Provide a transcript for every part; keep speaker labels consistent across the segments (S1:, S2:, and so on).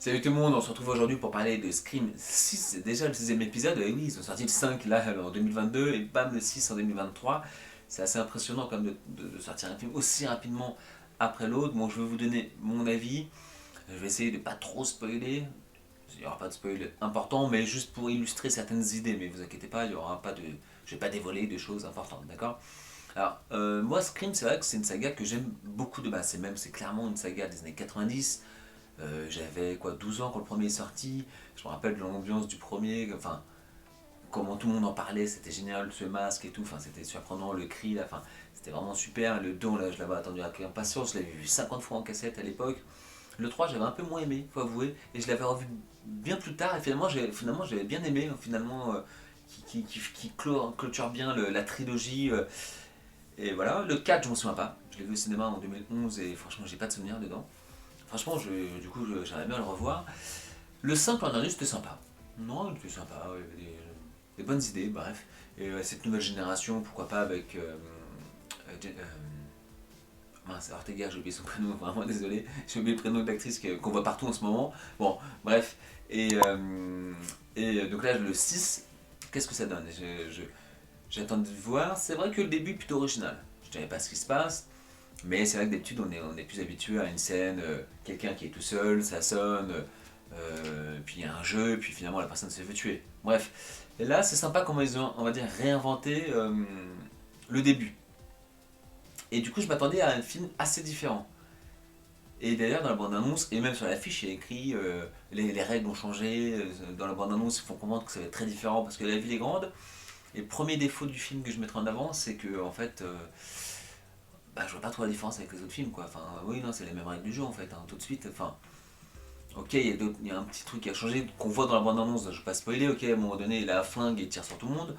S1: Salut tout le monde, on se retrouve aujourd'hui pour parler de Scream 6, c'est déjà le sixième épisode, et oui, ils ont sorti le 5 là en 2022 et bam le 6 en 2023. C'est assez impressionnant quand même de sortir un film aussi rapidement après l'autre. Bon, je vais vous donner mon avis, je vais essayer de pas trop spoiler, il n'y aura pas de spoil important, mais juste pour illustrer certaines idées, mais vous inquiétez pas, il y aura pas de... Je vais pas dévoiler des choses importantes, d'accord? Alors, moi, Scream, c'est vrai que c'est une saga que j'aime beaucoup de base, c'est clairement une saga des années 90. J'avais quoi 12 ans quand le premier est sorti. Je me rappelle de l'ambiance du premier, enfin comment tout le monde en parlait, c'était génial, ce masque et tout, enfin c'était surprenant, le cri là, enfin c'était vraiment super. Le 2 là, je l'avais attendu avec impatience, je l'avais vu 50 fois en cassette à l'époque. Le 3 j'avais un peu moins aimé, faut avouer, et je l'avais revu bien plus tard et finalement j'avais bien aimé, finalement qui clôture bien la trilogie. Et voilà, le 4 je m'en souviens pas, je l'ai vu au cinéma en 2011 et franchement j'ai pas de souvenir dedans. Franchement, du coup, j'aimerais bien le revoir. Le 5 l'an dernier, c'était sympa. Non, il était sympa, il y avait des bonnes idées, bref. Et cette nouvelle génération, pourquoi pas avec. Mince, Ortega, j'ai oublié son prénom, vraiment désolé. J'ai oublié le prénom de l'actrice qu'on voit partout en ce moment. Bon, bref. Et donc là, le 6, qu'est-ce que ça donne? J'attends de voir. C'est vrai que le début est plutôt original. Je ne savais pas ce qui se passe. Mais c'est vrai que d'habitude, on est plus habitué à une scène, quelqu'un qui est tout seul, ça sonne, puis il y a un jeu, puis finalement la personne se fait tuer. Bref, et là c'est sympa comment ils ont, on va dire, réinventé le début. Et du coup, je m'attendais à un film assez différent. Et d'ailleurs, dans la bande-annonce, et même sur l'affiche, il y a écrit les règles ont changé. Dans la bande-annonce, ils font comprendre que ça va être très différent parce que la ville est grande. Et le premier défaut du film que je mettrai en avant, c'est que en fait, bah, je vois pas trop la différence avec les autres films, quoi. Enfin, oui, non, c'est les mêmes règles du jeu, en fait, hein, tout de suite. Enfin, ok, il y a un petit truc qui a changé, qu'on voit dans la bande-annonce, je vais pas spoiler, ok, à un moment donné, il a un flingue et il tire sur tout le monde.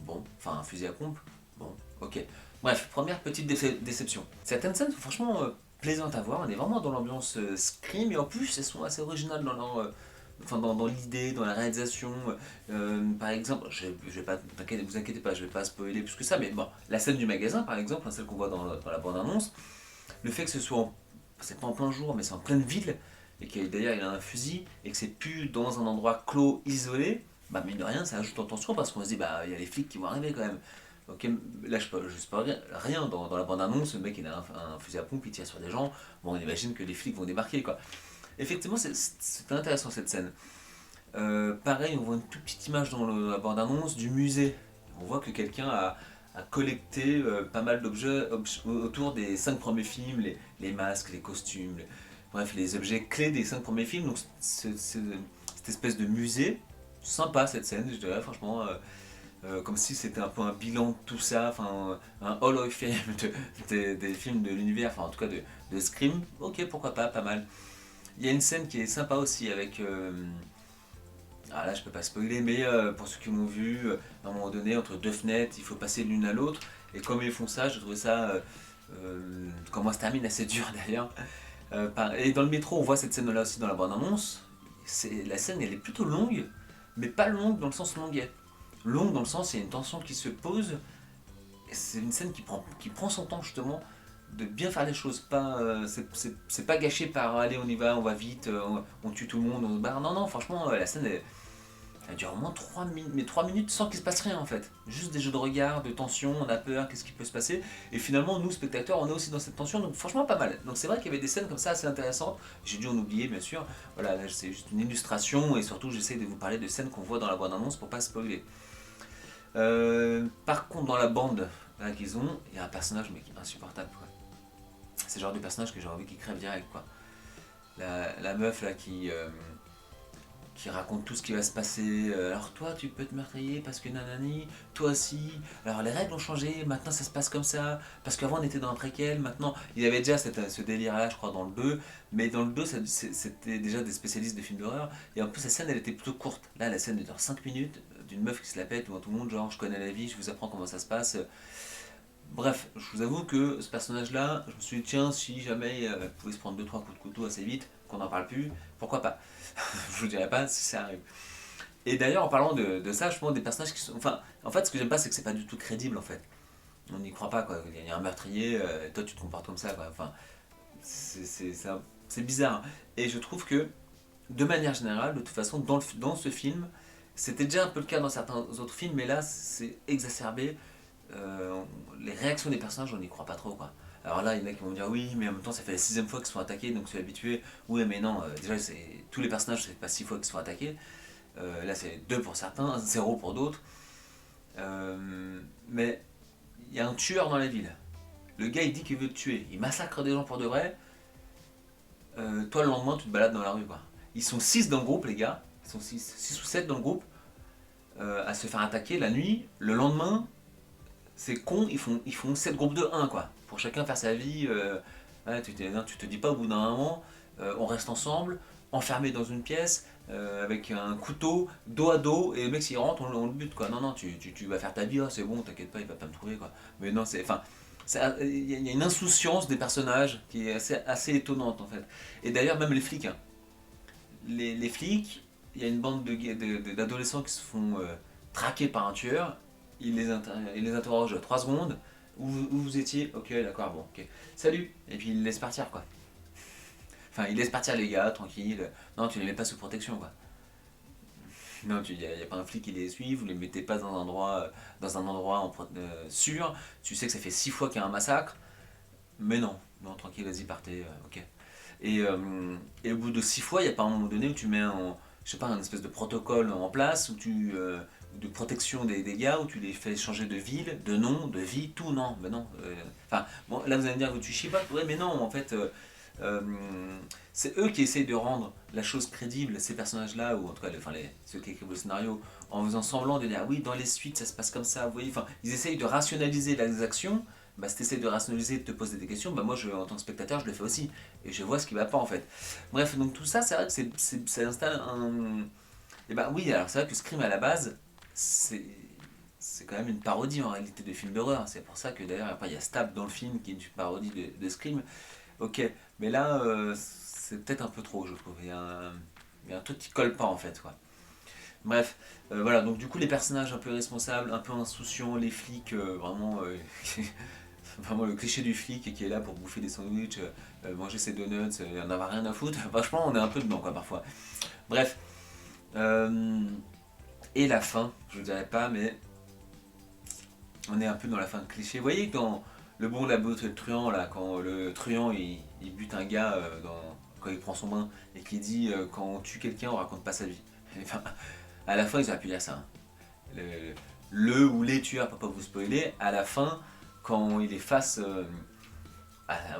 S1: Bon, enfin, un fusil à pompe. Bon, ok. Bref, première petite déception. Certaines scènes sont franchement plaisantes à voir, on est vraiment dans l'ambiance Scream, et en plus, elles sont assez originales dans leur... enfin, dans l'idée, dans la réalisation. Par exemple, je vais pas, vous inquiétez pas, je vais pas spoiler plus que ça, mais bon, la scène du magasin, par exemple, hein, celle qu'on voit dans la bande-annonce, le fait que ce soit, c'est pas en plein jour, mais c'est en pleine ville, et que d'ailleurs il a un fusil, et que c'est plus dans un endroit clos, isolé, bah mine de rien, ça ajoute en tension parce qu'on se dit, bah il y a les flics qui vont arriver quand même. Ok, là je spoil rien dans la bande-annonce, le mec il a un fusil à pompe, il tire sur des gens, bon on imagine que les flics vont débarquer quoi. Effectivement, c'est intéressant cette scène. Pareil, on voit une toute petite image dans la bande-annonce du musée. On voit que quelqu'un a collecté pas mal d'objets autour des 5 premiers films, les masques, les costumes, bref, les objets clés des 5 premiers films. Donc, cette espèce de musée, sympa cette scène, je dirais, franchement. Comme si c'était un peu un bilan de tout ça, enfin un Hall of Fame des films de l'univers, enfin en tout cas de Scream. Ok, pourquoi pas, pas mal. Il y a une scène qui est sympa aussi avec. Ah là, je peux pas spoiler, mais pour ceux qui l'ont vu, à un moment donné, entre deux fenêtres, il faut passer l'une à l'autre. Et comme ils font ça, je trouvais ça. Comment ça se termine assez dur d'ailleurs. Et dans le métro, on voit cette scène-là aussi dans la bande-annonce. La scène, elle est plutôt longue, mais pas longue dans le sens longuet. Longue dans le sens, il y a une tension qui se pose. C'est une scène qui prend son temps justement de bien faire les choses. Pas, c'est pas gâché par allez, on y va, on va vite, on tue tout le monde, on se barre. Non, non, franchement, la scène, elle dure au moins 3 minutes, mais 3 minutes sans qu'il se passe rien en fait. Juste des jeux de regard, de tension, on a peur, qu'est-ce qui peut se passer. Et finalement, nous, spectateurs, on est aussi dans cette tension, donc franchement pas mal. Donc c'est vrai qu'il y avait des scènes comme ça assez intéressantes. J'ai dû en oublier, bien sûr. Voilà, là c'est juste une illustration et surtout j'essaie de vous parler de scènes qu'on voit dans la bande-annonce pour pas spoiler. Par contre, dans la bande là, qu'ils ont, il y a un personnage mais qui est insupportable. Quoi. C'est le genre de personnage que j'ai envie qu'il crève direct. Quoi. La meuf là qui raconte tout ce qui va se passer. Alors toi, tu peux te meurtrier parce que nanani, toi aussi. Alors les règles ont changé, maintenant ça se passe comme ça. Parce qu'avant on était dans un préquel, maintenant il y avait déjà ce délire-là, je crois, dans le 2. Mais dans le 2, c'était déjà des spécialistes de films d'horreur. Et en plus, la scène elle était plutôt courte. Là, la scène dure 5 minutes d'une meuf qui se la pète devant tout le monde, genre je connais la vie, je vous apprends comment ça se passe. Bref, je vous avoue que ce personnage-là, je me suis dit, tiens, si jamais elle pouvait se prendre deux trois coups de couteau assez vite, qu'on n'en parle plus, pourquoi pas. Je vous dirai pas si ça arrive. Et d'ailleurs, en parlant de ça, je pense des personnages qui sont. Enfin, en fait, ce que j'aime pas, c'est que c'est pas du tout crédible, en fait. On n'y croit pas, quoi. Il y a un meurtrier, et toi, tu te comportes comme ça, quoi. Enfin, c'est bizarre. Et je trouve que de manière générale, de toute façon, dans ce film, c'était déjà un peu le cas dans certains autres films, mais là, c'est exacerbé. Euh, les réactions des personnages, on n'y croit pas trop, quoi. Alors là, il y en a qui vont me dire oui, mais en même temps, ça fait la sixième fois qu'ils sont attaqués, donc c'est habitué. Oui, mais non, déjà, tous les personnages, c'est pas 6 fois qu'ils sont attaqués. Là, c'est 2 pour certains, 0 pour d'autres. Mais il y a un tueur dans la ville. Le gars, il dit qu'il veut te tuer. Il massacre des gens pour de vrai. Toi, le lendemain, tu te balades dans la rue, quoi. Ils sont 6 dans le groupe, les gars. Ils sont 6 ou 7 dans le groupe à se faire attaquer la nuit. Le lendemain, c'est con, ils font 7 groupes de un quoi. Pour chacun faire sa vie. Ouais, tu te dis pas au bout d'un moment, on reste ensemble, enfermés dans une pièce, avec un couteau, dos à dos, et le mec s'il rentre, on le bute quoi. Non, non, tu vas faire ta vie, oh, c'est bon, t'inquiète pas, il va pas me trouver quoi. Mais non, c'est. Enfin, il y a une insouciance des personnages qui est assez étonnante en fait. Et d'ailleurs, même les flics, hein. Les flics, il y a une bande d'adolescents qui se font traquer par un tueur. Il les interroge 3 secondes. Où vous étiez? Ok, d'accord, bon, ok. Salut! Et puis il laisse partir, quoi. Enfin, il laisse partir les gars, tranquille. Non, tu les mets pas sous protection, quoi. Non, il n'y a pas un flic qui les suit, vous les mettez pas dans un endroit sûr. Tu sais que ça fait 6 fois qu'il y a un massacre. Mais non, non, tranquille, vas-y, partez, ok. Et au bout de 6 fois, il n'y a pas un moment donné où tu mets je sais pas, un espèce de protocole en place, de protection des gars, où tu les fais changer de ville, de nom, de vie, tout, non, mais non. Enfin, bon, là vous allez me dire que tu chipotes, ouais, mais non, en fait, euh, c'est eux qui essayent de rendre la chose crédible, ces personnages-là, ou en tout cas ceux qui écrivent le scénario, en faisant semblant de dire, ah oui, dans les suites, ça se passe comme ça, vous voyez, enfin, ils essayent de rationaliser les actions. Bah, si tu essaies de rationaliser, de te poser des questions, bah moi en tant que spectateur je le fais aussi et je vois ce qui va pas en fait. Bref, donc tout ça c'est vrai que ça installe un. Et bah oui, alors c'est vrai que Scream à la base c'est quand même une parodie en réalité de film d'horreur. C'est pour ça que d'ailleurs après il y a Stab dans le film qui est une parodie de Scream. Ok, mais là c'est peut-être un peu trop je trouve. Il y a un truc qui colle pas en fait quoi. Bref, voilà, donc du coup les personnages un peu responsables, un peu insouciants, les flics vraiment vraiment le cliché du flic qui est là pour bouffer des sandwichs, manger ses donuts, il en avoir rien à foutre. Franchement, on est un peu dedans quoi parfois. Bref. Euh, et la fin, je ne dirais pas, mais on est un peu dans la fin de cliché. Vous voyez dans Le Bon, la Brute et le Truand, là, quand le truand il bute un gars quand il prend son bain et qui dit quand on tue quelqu'un, on raconte pas sa vie. Enfin, à la fin, ils auraient pu dire ça, hein. Ou les tueurs, pour pas vous spoiler, à la fin, quand il est face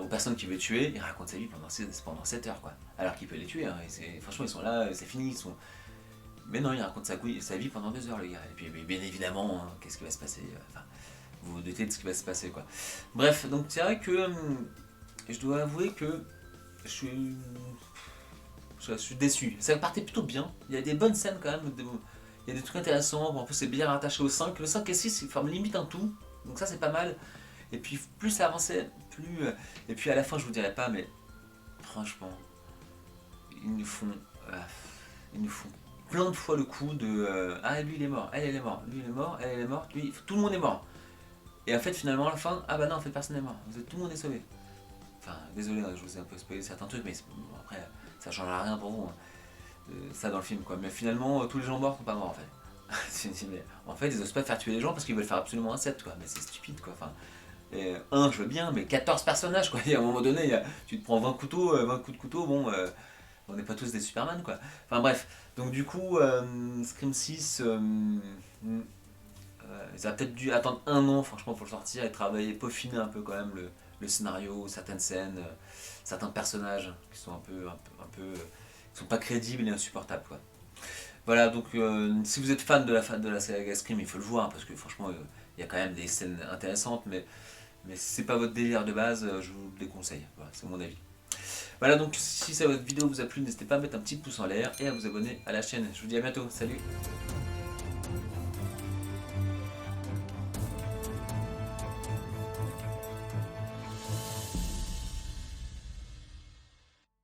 S1: aux personnes qu'il veut tuer, il raconte sa vie pendant 7 heures, quoi. Alors qu'il peut les tuer, hein, franchement, ils sont là, c'est fini, mais non, il raconte sa vie pendant 2 heures, le gars. Et puis, bien évidemment, hein, qu'est-ce qui va se passer enfin, vous vous doutez de ce qui va se passer, quoi. Bref, donc c'est vrai que je dois avouer que je suis, je suis déçu. Ça partait plutôt bien. Il y a des bonnes scènes quand même. Il y a des trucs intéressants. En plus, c'est bien rattaché au 5. Le 5 et 6 ils forment limite un tout. Donc ça, c'est pas mal. Et puis, plus ça avançait, plus. Et puis à la fin, je vous dirais pas, mais franchement, ils nous font. euh, ils nous font plein de fois le coup de ah lui il est mort, elle est morte, lui il est mort, elle est morte, lui tout le monde est mort. Et en fait finalement à la fin ah bah non en fait personne n'est mort, tout le monde est sauvé. Enfin désolé hein, je vous ai un peu spoilé certains trucs mais bon, après ça changera rien pour vous hein. Ça dans le film quoi. Mais finalement tous les gens morts sont pas morts en fait. Mais, en fait ils osent pas faire tuer les gens parce qu'ils veulent faire absolument un set quoi. Mais c'est stupide quoi. Enfin, je veux bien mais 14 personnages quoi. Et à un moment donné tu te prends 20 couteaux, 20 coups de couteau bon. On n'est pas tous des Superman quoi. Enfin bref, donc du coup, Scream 6, ils auraient peut-être dû attendre 1 an franchement pour le sortir et travailler, peaufiner un peu quand même le scénario, certaines scènes, certains personnages qui sont qui sont pas crédibles et insupportables quoi. Voilà, donc si vous êtes fan de la saga Scream, il faut le voir hein, parce que franchement, il y a quand même des scènes intéressantes, mais si c'est pas votre délire de base, je vous le déconseille. Voilà, c'est mon avis. Voilà, donc si cette vidéo vous a plu, n'hésitez pas à mettre un petit pouce en l'air et à vous abonner à la chaîne. Je vous dis à bientôt, salut!